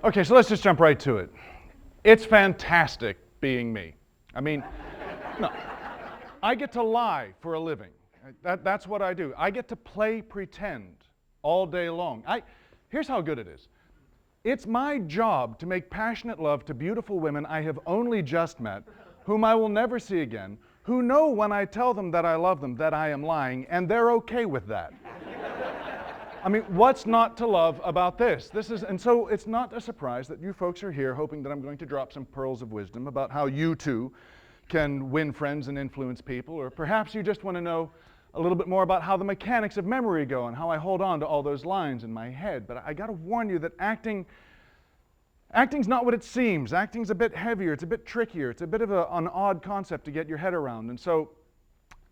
Okay, so let's just jump right to it. It's fantastic being me. I mean, no, I get to lie for a living. That's what I do. I get to play pretend all day long. Here's how good it is. It's my job to make passionate love to beautiful women I have only just met, whom I will never see again, who know when I tell them that I love them that I am lying, and they're okay with that. I mean, what's not to love about this? And so it's not a surprise that you folks are here hoping that I'm going to drop some pearls of wisdom about how you too can win friends and influence people, or perhaps you just want to know a little bit more about how the mechanics of memory go and how I hold on to all those lines in my head. But I got to warn you that acting's not what it seems. Acting's a bit heavier, it's a bit trickier, it's a bit of an odd concept to get your head around. And so,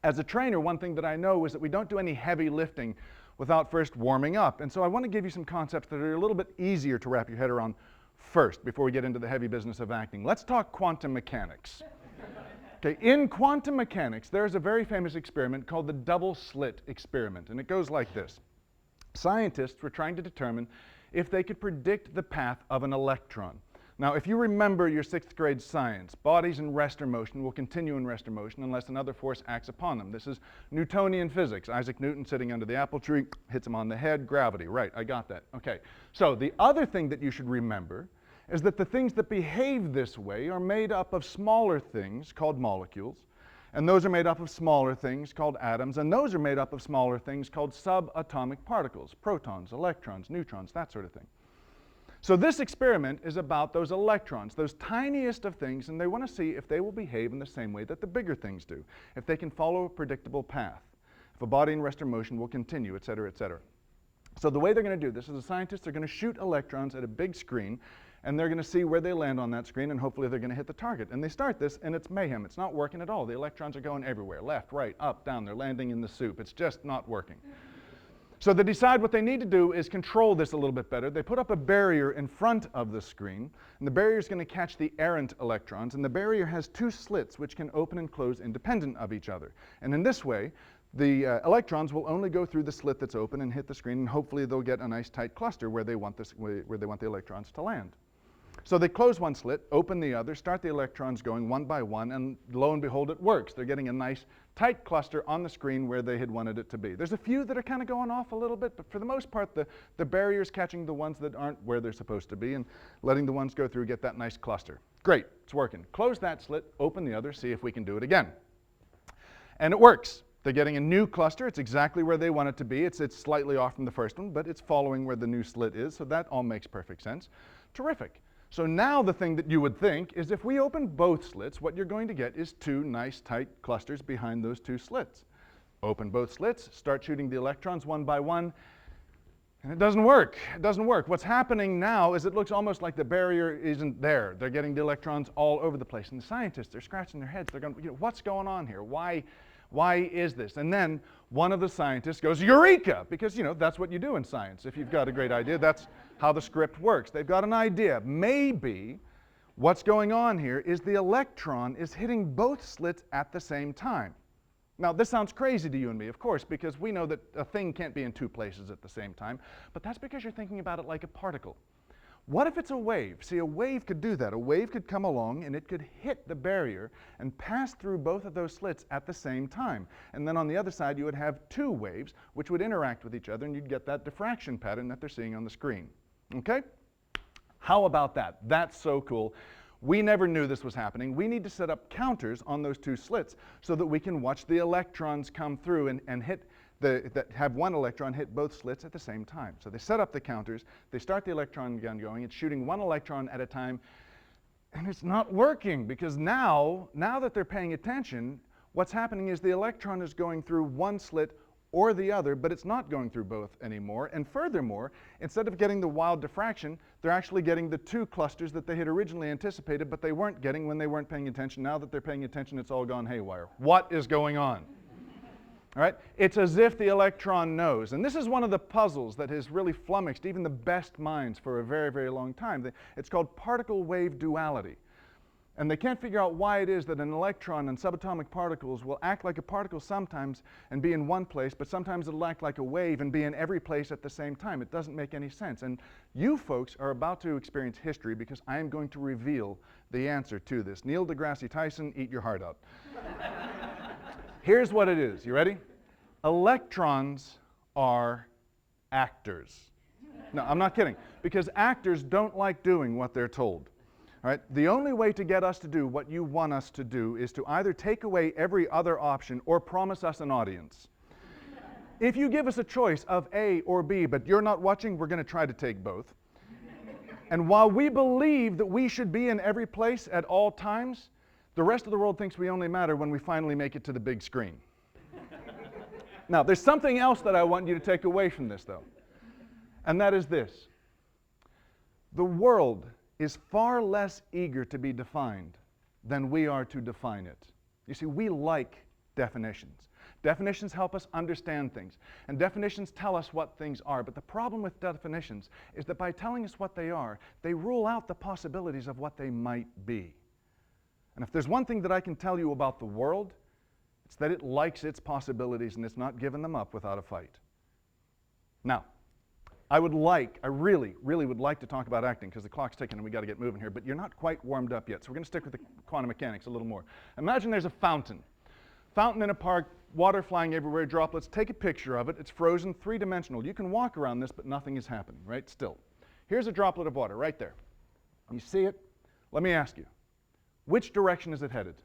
as a trainer, one thing that I know is that we don't do any heavy lifting without first warming up. And so I want to give you some concepts that are a little bit easier to wrap your head around first before we get into the heavy business of acting. Let's talk quantum mechanics. Okay, in quantum mechanics, there's a very famous experiment called the double slit experiment, and it goes like this. Scientists were trying to determine if they could predict the path of an electron. Now, if you remember your 6th grade science, bodies in rest or motion will continue in rest or motion unless another force acts upon them. This is Newtonian physics. Isaac Newton sitting under the apple tree, hits him on the head, gravity. Right, I got that. Okay, so the other thing that you should remember is that the things that behave this way are made up of smaller things called molecules, and those are made up of smaller things called atoms, and those are made up of smaller things called subatomic particles, protons, electrons, neutrons, that sort of thing. So this experiment is about those electrons, those tiniest of things, and they want to see if they will behave in the same way that the bigger things do, if they can follow a predictable path, if a body in rest or motion will continue, et cetera, et cetera. So the way they're going to do this is the scientists are going to shoot electrons at a big screen, and they're going to see where they land on that screen, and hopefully they're going to hit the target. And they start this, and it's mayhem. It's not working at all. The electrons are going everywhere, left, right, up, down. They're landing in the soup. It's just not working. So they decide what they need to do is control this a little bit better. They put up a barrier in front of the screen, and the barrier is going to catch the errant electrons, and the barrier has 2 slits which can open and close independent of each other. And in this way, the electrons will only go through the slit that's open and hit the screen, and hopefully they'll get a nice tight cluster where they want the electrons to land. So they close one slit, open the other, start the electrons going one by one, and lo and behold, it works. They're getting a nice tight cluster on the screen where they had wanted it to be. There's a few that are kind of going off a little bit, but for the most part, the barrier's catching the ones that aren't where they're supposed to be and letting the ones go through get that nice cluster. Great, it's working. Close that slit, open the other, see if we can do it again. And it works. They're getting a new cluster. It's exactly where they want it to be. It's slightly off from the first one, but it's following where the new slit is, so that all makes perfect sense. Terrific. So now the thing that you would think is if we open both slits, what you're going to get is 2 nice tight clusters behind those 2 slits. Open both slits, start shooting the electrons one by one, and it doesn't work. It doesn't work. What's happening now is it looks almost like the barrier isn't there. They're getting the electrons all over the place, and the scientists are scratching their heads. They're going, what's going on here? Why is this? And then one of the scientists goes, Eureka! Because, that's what you do in science. If you've got a great idea, that's how the script works. They've got an idea. Maybe what's going on here is the electron is hitting both slits at the same time. Now, this sounds crazy to you and me, of course, because we know that a thing can't be in 2 places at the same time, but that's because you're thinking about it like a particle. What if it's a wave? See, a wave could do that. A wave could come along and it could hit the barrier and pass through both of those slits at the same time. And then on the other side, you would have 2 waves which would interact with each other, and you'd get that diffraction pattern that they're seeing on the screen. Okay? How about that? That's so cool. We never knew this was happening. We need to set up counters on those 2 slits so that we can watch the electrons come through and hit have one electron hit both slits at the same time. So they set up the counters, they start the electron gun going, it's shooting 1 electron at a time, and it's not working because now that they're paying attention, what's happening is the electron is going through 1 slit or the other, but it's not going through both anymore. And furthermore, instead of getting the wild diffraction, they're actually getting the 2 clusters that they had originally anticipated, but they weren't getting when they weren't paying attention. Now that they're paying attention, it's all gone haywire. What is going on? All right? It's as if the electron knows. And this is one of the puzzles that has really flummoxed even the best minds for a very, very long time. It's called particle-wave duality. And they can't figure out why it is that an electron and subatomic particles will act like a particle sometimes and be in one place, but sometimes it'll act like a wave and be in every place at the same time. It doesn't make any sense. And you folks are about to experience history because I am going to reveal the answer to this. Neil deGrasse Tyson, eat your heart out. Here's what it is. You ready? Electrons are actors. No, I'm not kidding. Because actors don't like doing what they're told. All right? The only way to get us to do what you want us to do is to either take away every other option or promise us an audience. If you give us a choice of A or B, but you're not watching, we're going to try to take both. And while we believe that we should be in every place at all times, the rest of the world thinks we only matter when we finally make it to the big screen. Now, there's something else that I want you to take away from this, though, and that is this. The world is far less eager to be defined than we are to define it. You see, we like definitions. Definitions help us understand things, and definitions tell us what things are. But the problem with definitions is that by telling us what they are, they rule out the possibilities of what they might be. And if there's one thing that I can tell you about the world, it's that it likes its possibilities and it's not giving them up without a fight. Now, I really would like to talk about acting because the clock's ticking and we got to get moving here, but you're not quite warmed up yet, so we're going to stick with the quantum mechanics a little more. Imagine there's a fountain. Fountain in a park, water flying everywhere, droplets. Take a picture of it. It's frozen, three-dimensional. You can walk around this, but nothing is happening, right? Still. Here's a droplet of water right there. You see it? Let me ask you, which direction is it headed?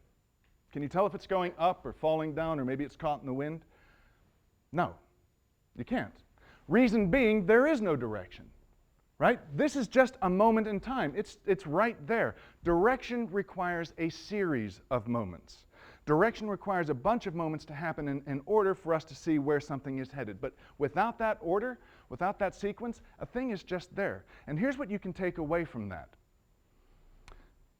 Can you tell if it's going up or falling down or maybe it's caught in the wind? No, you can't. Reason being, there is no direction, right? This is just a moment in time. It's right there. Direction requires a series of moments. Direction requires a bunch of moments to happen in order for us to see where something is headed. But without that order, without that sequence, a thing is just there. And here's what you can take away from that.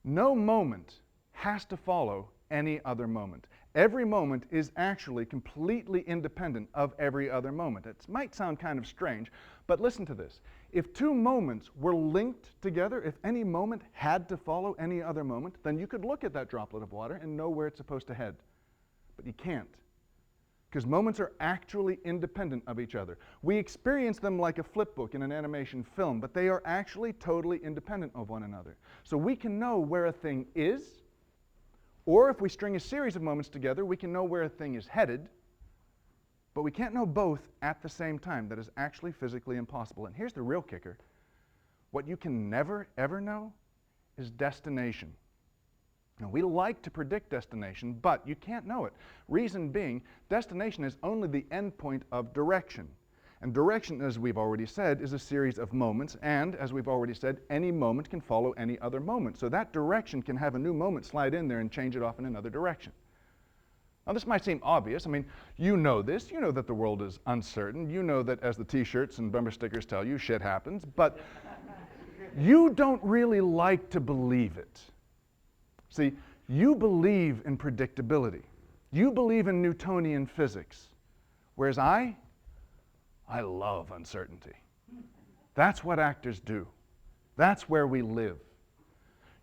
No moment has to follow any other moment. Every moment is actually completely independent of every other moment. It might sound kind of strange, but listen to this. If two moments were linked together, if any moment had to follow any other moment, then you could look at that droplet of water and know where it's supposed to head. But you can't, because moments are actually independent of each other. We experience them like a flip book in an animation film, but they are actually totally independent of one another. So we can know where a thing is, or if we string a series of moments together, we can know where a thing is headed, but we can't know both at the same time. That is actually physically impossible. And here's the real kicker. What you can never, ever know is destination. Now, we like to predict destination, but you can't know it. Reason being, destination is only the end point of direction. And direction, as we've already said, is a series of moments, and as we've already said, any moment can follow any other moment. So that direction can have a new moment slide in there and change it off in another direction. Now, this might seem obvious. I mean, you know this. You know that the world is uncertain. You know that, as the t-shirts and bumper stickers tell you, shit happens. But you don't really like to believe it. See, you believe in predictability. You believe in Newtonian physics, whereas I love uncertainty. That's what actors do. That's where we live.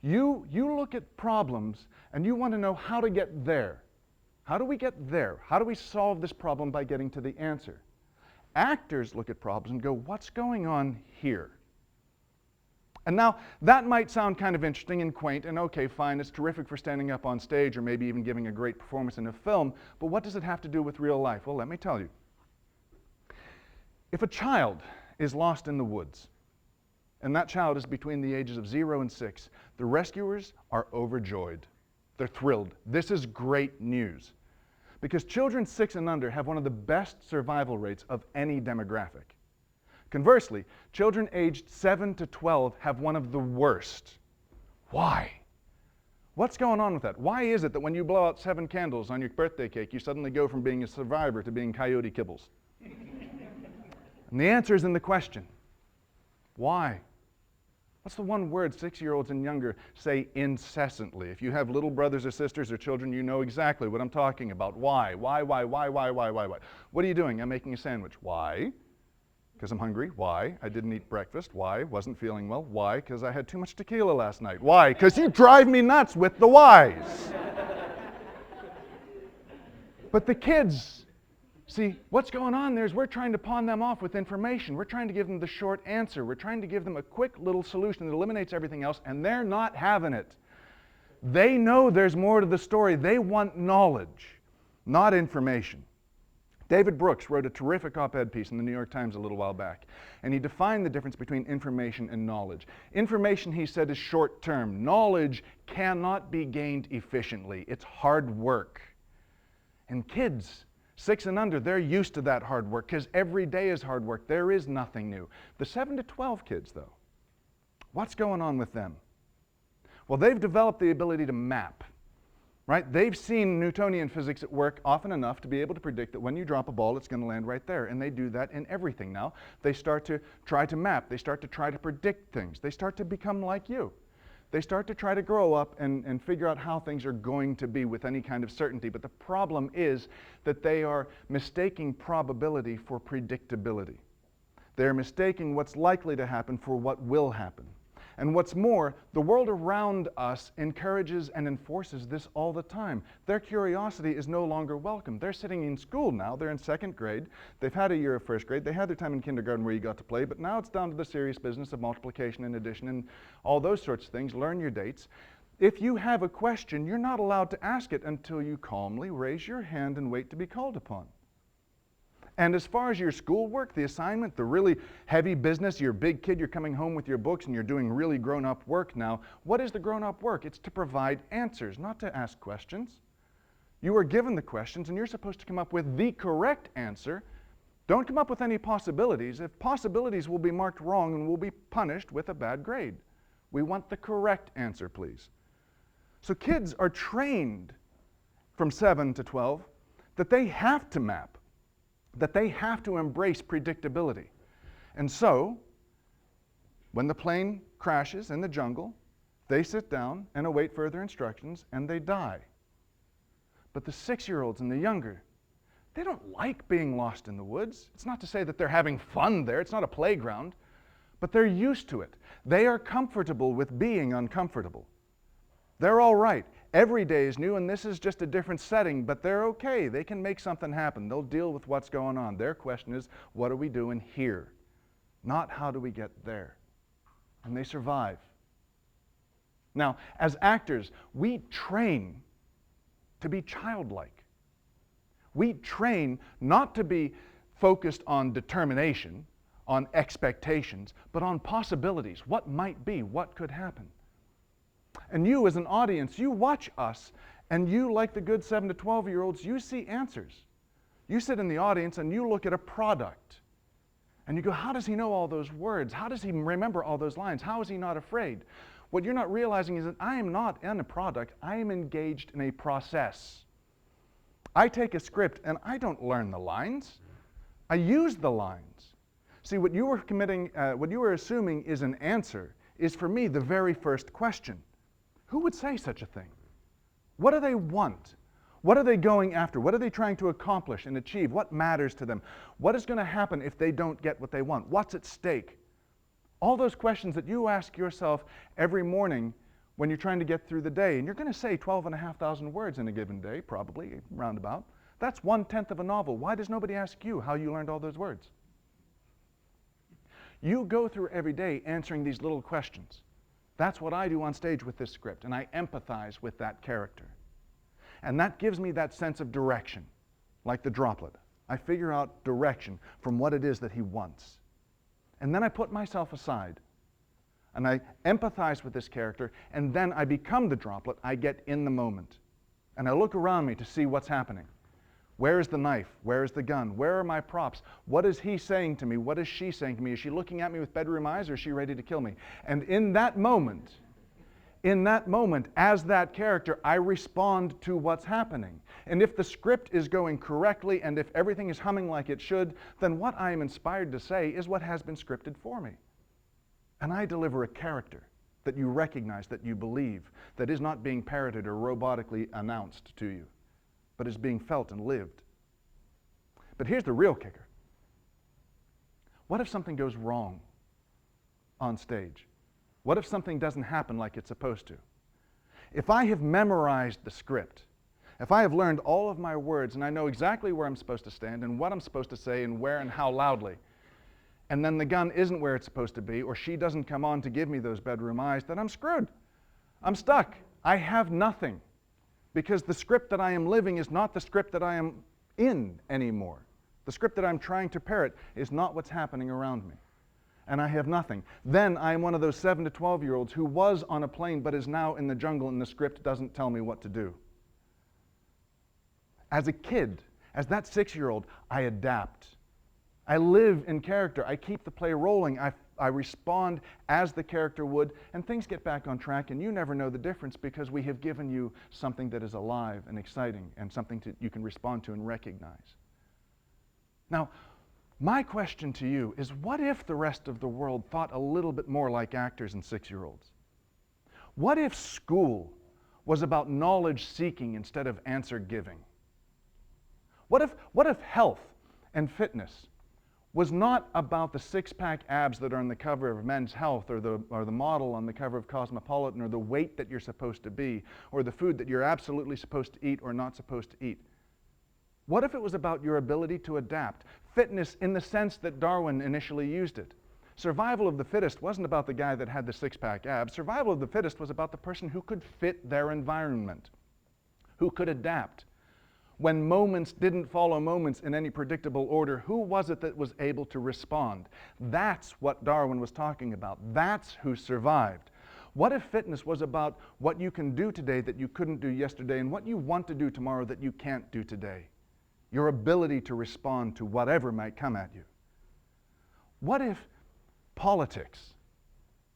You look at problems and you want to know how to get there. How do we get there? How do we solve this problem by getting to the answer? Actors look at problems and go, what's going on here? And now, that might sound kind of interesting and quaint, and okay, fine, it's terrific for standing up on stage or maybe even giving a great performance in a film, but what does it have to do with real life? Well, let me tell you. If a child is lost in the woods, and that child is between the ages of 0 and 6, the rescuers are overjoyed. They're thrilled. This is great news. Because children 6 and under have one of the best survival rates of any demographic. Conversely, children aged 7 to 12 have one of the worst. Why? What's going on with that? Why is it that when you blow out 7 candles on your birthday cake, you suddenly go from being a survivor to being Coyote Kibbles? And the answer is in the question. Why? What's the one word 6-year-olds and younger say incessantly? If you have little brothers or sisters or children, you know exactly what I'm talking about. Why? Why? What are you doing? I'm making a sandwich. Why? Because I'm hungry. Why? I didn't eat breakfast. Why? Wasn't feeling well. Why? Because I had too much tequila last night. Why? Because you drive me nuts with the whys. But the kids, see, what's going on there is we're trying to pawn them off with information. We're trying to give them the short answer. We're trying to give them a quick little solution that eliminates everything else, and they're not having it. They know there's more to the story. They want knowledge, not information. David Brooks wrote a terrific op-ed piece in the New York Times a little while back, and he defined the difference between information and knowledge. Information, he said, is short-term. Knowledge cannot be gained efficiently. It's hard work. And kids, 6 and under, they're used to that hard work because every day is hard work. There is nothing new. The 7 to 12 kids, though, what's going on with them? Well, they've developed the ability to map, right? They've seen Newtonian physics at work often enough to be able to predict that when you drop a ball, it's going to land right there. And they do that in everything now. They start to try to map. They start to try to predict things. They start to become like you. They start to try to grow up and figure out how things are going to be with any kind of certainty. But the problem is that they are mistaking probability for predictability. They're mistaking what's likely to happen for what will happen. And what's more, the world around us encourages and enforces this all the time. Their curiosity is no longer welcome. They're sitting in school now. They're in 2nd grade. They've had a year of 1st grade. They had their time in kindergarten where you got to play, but now it's down to the serious business of multiplication and addition and all those sorts of things. Learn your dates. If you have a question, you're not allowed to ask it until you calmly raise your hand and wait to be called upon. And as far as your schoolwork, the assignment, the really heavy business, you're a big kid, you're coming home with your books and you're doing really grown-up work now. What is the grown-up work? It's to provide answers, not to ask questions. You are given the questions and you're supposed to come up with the correct answer. Don't come up with any possibilities. If possibilities will be marked wrong and will be punished with a bad grade. We want the correct answer, please. So kids are trained from 7 to 12 that they have to map, that they have to embrace predictability. And so, when the plane crashes in the jungle, they sit down and await further instructions and they die. But the 6-year-olds and the younger, they don't like being lost in the woods. It's not to say that they're having fun there. It's not a playground. But they're used to it. They are comfortable with being uncomfortable. They're all right. Every day is new, and this is just a different setting, but they're okay. They can make something happen. They'll deal with what's going on. Their question is, what are we doing here? Not how do we get there? And they survive. Now, as actors, we train to be childlike. We train not to be focused on determination, on expectations, but on possibilities. What might be? What could happen? And you as an audience, you watch us, and you, like the good 7 to 12-year-olds, you see answers. You sit in the audience and you look at a product. And you go, how does he know all those words? How does he remember all those lines? How is he not afraid? What you're not realizing is that I am not in a product. I am engaged in a process. I take a script and I don't learn the lines. I use the lines. See, what you were assuming is an answer is for me the very first question. Who would say such a thing? What do they want? What are they going after? What are they trying to accomplish and achieve? What matters to them? What is going to happen if they don't get what they want? What's at stake? All those questions that you ask yourself every morning when you're trying to get through the day, and you're going to say 12,500 words in a given day, probably, roundabout. That's 1/10 of a novel. Why does nobody ask you how you learned all those words? You go through every day answering these little questions. That's what I do on stage with this script, and I empathize with that character. And that gives me that sense of direction, like the droplet. I figure out direction from what it is that he wants. And then I put myself aside, and I empathize with this character, and then I become the droplet. I get in the moment. And I look around me to see what's happening. Where is the knife? Where is the gun? Where are my props? What is he saying to me? What is she saying to me? Is she looking at me with bedroom eyes, or is she ready to kill me? And in that moment, as that character, I respond to what's happening. And if the script is going correctly, and if everything is humming like it should, then what I am inspired to say is what has been scripted for me. And I deliver a character that you recognize, that you believe, that is not being parroted or robotically announced to you, but is being felt and lived. But here's the real kicker. What if something goes wrong on stage? What if something doesn't happen like it's supposed to? If I have memorized the script, if I have learned all of my words and I know exactly where I'm supposed to stand and what I'm supposed to say and where and how loudly, and then the gun isn't where it's supposed to be, or she doesn't come on to give me those bedroom eyes, then I'm screwed. I'm stuck. I have nothing, because the script that I am living is not the script that I am in anymore. The script that I'm trying to parrot is not what's happening around me, and I have nothing. Then I am one of those 7 to 12-year-olds who was on a plane but is now in the jungle and the script doesn't tell me what to do. As a kid, as that 6-year-old, I adapt. I live in character. I keep the play rolling. I respond as the character would, and things get back on track, and you never know the difference because we have given you something that is alive and exciting and something you can respond to and recognize. Now, my question to you is, what if the rest of the world thought a little bit more like actors and 6-year-olds? What if school was about knowledge seeking instead of answer giving? What if health and fitness was not about the six-pack abs that are on the cover of Men's Health or the model on the cover of Cosmopolitan, or the weight that you're supposed to be, or the food that you're absolutely supposed to eat or not supposed to eat? What if it was about your ability to adapt? Fitness in the sense that Darwin initially used it. Survival of the fittest wasn't about the guy that had the six-pack abs. Survival of the fittest was about the person who could fit their environment, who could adapt. When moments didn't follow moments in any predictable order, who was it that was able to respond? That's what Darwin was talking about. That's who survived. What if fitness was about what you can do today that you couldn't do yesterday, and what you want to do tomorrow that you can't do today? Your ability to respond to whatever might come at you. What if politics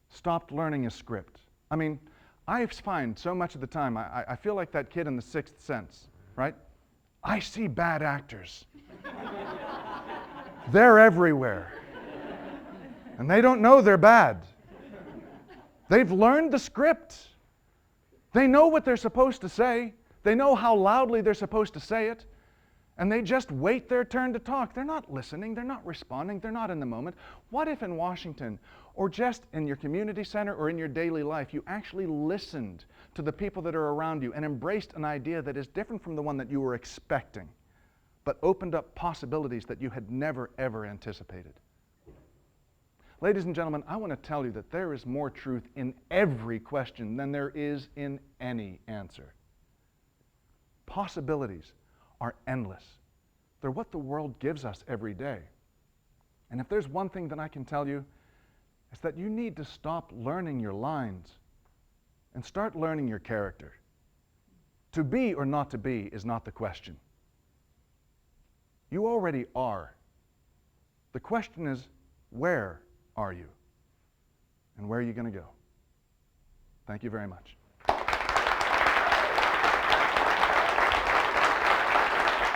stopped learning a script? I mean, I find so much of the time, I feel like that kid in The Sixth Sense, right? I see bad actors. They're everywhere. And they don't know they're bad. They've learned the script. They know what they're supposed to say. They know how loudly they're supposed to say it. And they just wait their turn to talk. They're not listening. They're not responding. They're not in the moment. What if in Washington, or just in your community center or in your daily life, you actually listened to the people that are around you and embraced an idea that is different from the one that you were expecting, but opened up possibilities that you had never, ever anticipated? Ladies and gentlemen, I want to tell you that there is more truth in every question than there is in any answer. Possibilities are endless. They're what the world gives us every day. And if there's one thing that I can tell you, it's that you need to stop learning your lines and start learning your character. To be or not to be is not the question. You already are. The question is, where are you? And where are you going to go? Thank you very much.